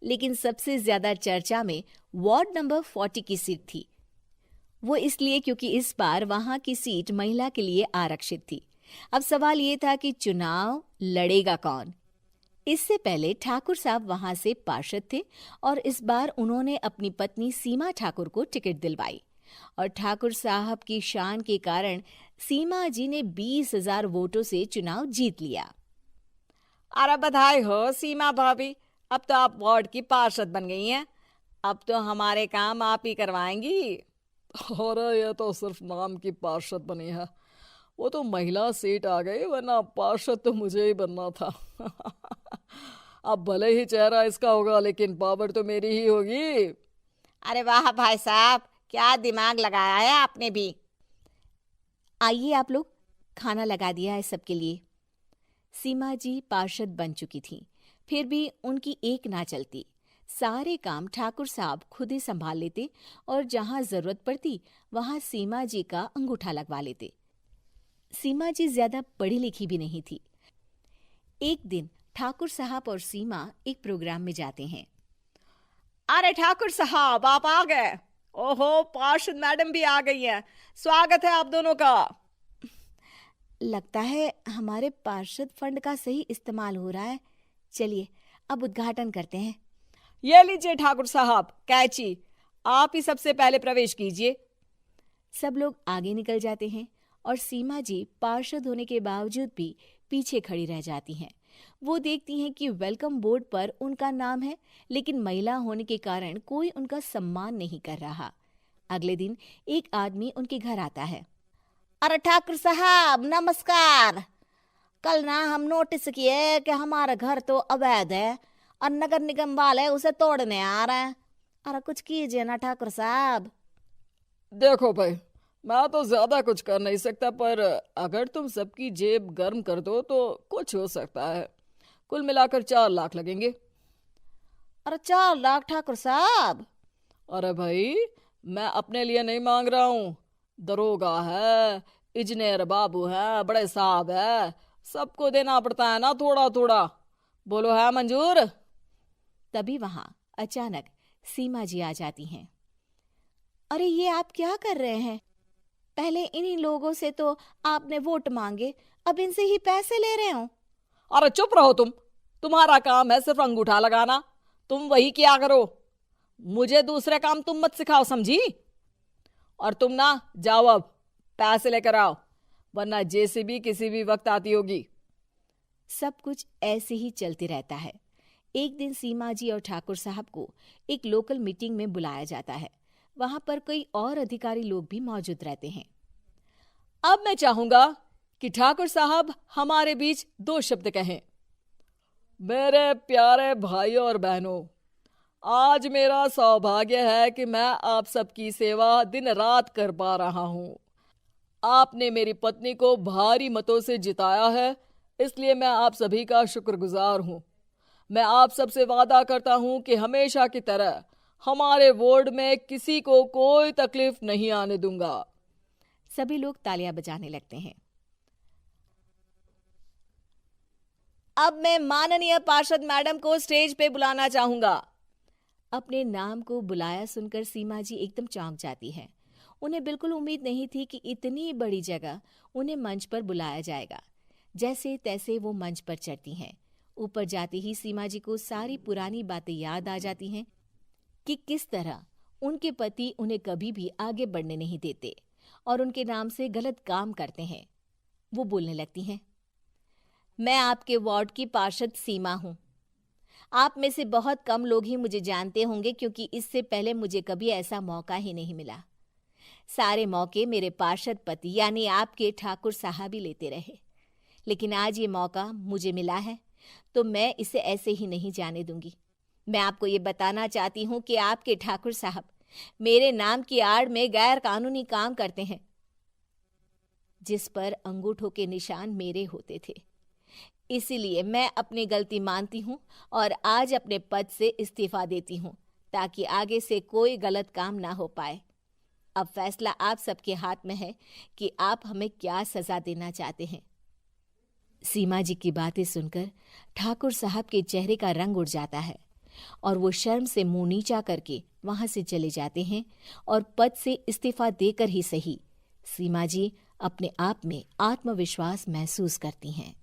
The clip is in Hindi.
लेकिन सबसे ज्यादा चर्चा में वार्ड नंबर 40 की सीट थी। वो इसलिए क्योंकि इस बार वहां की सीट महिला के लिए आरक्षित थी। अब सवाल ये था कि चुनाव लड़ेगा कौन। इससे पहले ठाकुर साहब वहां से पार्षद थे और इस बार उन्होंने अपनी पत्नी सीमा ठाकुर को टिकट दिलवाई और ठाकुर साहब की शान के कारण सीमा जी ने 20,000 वोटों से चुनाव जीत लिया। अरे बधाई हो सीमा भाभी, अब तो आप वार्ड की पार्षद बन गई हैं। अब तो हमारे काम आप ही करवाएंगी। अरे ये तो सिर्फ नाम की पार्षद बनी है, वो तो महिला सीट आ गई, वरना पार्षद तो मुझे ही बनना था। अब भले ही चेहरा इसका होगा लेकिन पावर तो मेरी ही होगी। अरे वाह भाई साहब, क्या दिमाग लगाया है आपने भी। आइए आप लोग, खाना लगा दिया है सबके लिए। सीमा जी पार्षद बन चुकी थीं, फिर भी उनकी एक ना चलती। सारे काम ठाकुर साहब खुद ही संभाल लेते और जहां जरूरत पड़ती वहां सीमा जी का अंगूठा लगवा लेते। सीमा जी ज्यादा पढ़ी लिखी भी नहीं थी। एक दिन ठाकुर साहब और सीमा एक प्रोग्राम में जाते हैं। अरे ठाकुर साहब, आप आ गए। ओहो, पार्षद मैडम भी आ गई हैं। स्वागत है आप दोनों का। लगता है हमारे पार्षद फंड का सही इस्तेमाल हो रहा है। चलिए अब उद्घाटन करते हैं। ये लीजिए ठाकुर साहब कैची, आप ही सबसे पहले प्रवेश कीजिए। सब लोग आगे निकल जाते हैं और सीमा जी पार्षद होने के बावजूद भी पीछे खड़ी रह जाती हैं। वो देखती हैं कि वेलकम बोर्ड पर उनका नाम है, लेकिन महिला होने के कारण कोई उनका सम्मान नहीं कर रहा। अगले दिन एक आदमी उनके घर आता है। अरे ठाकुर साहब नमस्कार। कल ना हम नोटिस किए कि हमारा घर तो अवैध है और नगर निगम वाले उसे तोड़ने आ रहे हैं। अरे कुछ कीजिए ना ठाकुर साहब। देखो भाई, मैं तो ज्यादा कुछ कर नहीं सकता, पर अगर तुम सबकी जेब गर्म कर दो तो कुछ हो सकता है। कुल मिलाकर 4 लाख लगेंगे। अरे 4 लाख ठाकुर साहब? अरे भाई, मैं अपने लिए नहीं मांग रहा हूँ। दरोगा है, इंजीनियर बाबू है, बड़े साहब है, सबको देना पड़ता है ना थोड़ा थोड़ा। बोलो है मंजूर? तभी वहां अचानक सीमा जी आ जाती हैं। अरे ये आप क्या कर रहे हैं? पहले इन्हीं लोगों से तो आपने वोट मांगे, अब इनसे ही पैसे ले रहे हो। अरे चुप रहो तुम, तुम्हारा काम है सिर्फ अंगूठा लगाना, तुम वही किया करो। मुझे दूसरे काम तुम मत सिखाओ, समझी? और तुम ना जाओ, अब पैसे लेकर आओ, वरना जेसीबी किसी भी वक्त आती होगी। सब कुछ ऐसे ही चलते रहता है। एक दिन सीमा जी और ठाकुर साहब को एक लोकल मीटिंग में बुलाया जाता है। वहां पर कई और अधिकारी लोग भी मौजूद रहते हैं। अब मैं चाहूंगा कि ठाकुर साहब हमारे बीच 2 शब्द कहें। मेरे प्यारे भाइयों और बहनों, आज मेरा सौभाग्य है कि मैं आप सबकी सेवा दिन रात कर पा रहा हूं। आपने मेरी पत्नी को भारी मतों से जिताया है, इसलिए मैं आप सभी का शुक्रगुजार हूं। मैं आप सबसे वादा करता हूं कि हमेशा की तरह हमारे वार्ड में किसी को कोई तकलीफ नहीं आने दूंगा। सभी लोग तालियां बजाने लगते हैं। अब मैं माननीय पार्षद मैडम को स्टेज पे बुलाना चाहूंगा। अपने नाम को बुलाया सुनकर सीमा जी एकदम चौंक जाती है। उन्हें बिल्कुल उम्मीद नहीं थी कि इतनी बड़ी जगह उन्हें मंच पर बुलाया जाएगा। जैसे तैसे वो मंच पर चढ़ती हैं। ऊपर जाते ही सीमा जी को सारी पुरानी बातें याद आ जाती हैं कि किस तरह उनके पति उन्हें कभी भी आगे बढ़ने नहीं देते और उनके नाम से गलत काम करते हैं। वो बोलने लगती हैं। मैं आपके वार्ड की पार्षद सीमा हूं। आप में से बहुत कम लोग ही मुझे जानते होंगे, क्योंकि इससे पहले मुझे कभी ऐसा मौका ही नहीं मिला। सारे मौके मेरे पार्षद पति यानी आपके ठाकुर साहब ही लेते रहे, लेकिन आज ये मौका मुझे मिला है तो मैं इसे ऐसे ही नहीं जाने दूंगी। मैं आपको ये बताना चाहती हूँ कि आपके ठाकुर साहब मेरे नाम की आड़ में गैर कानूनी काम करते हैं, जिस पर अंगूठों के निशान मेरे होते थे। इसीलिए मैं अपनी गलती मानती हूँ और आज अपने पद से इस्तीफा देती हूँ, ताकि आगे से कोई गलत काम ना हो पाए। अब फैसला आप सबके हाथ में है कि आप हमें क्या सजा देना चाहते हैं। सीमा जी की बातें सुनकर ठाकुर साहब के चेहरे का रंग उड़ जाता है। और वो शर्म से मुंह नीचा करके वहां से चले जाते हैं और पद से इस्तीफा देकर ही सही सीमा जी अपने आप में आत्मविश्वास महसूस करती हैं।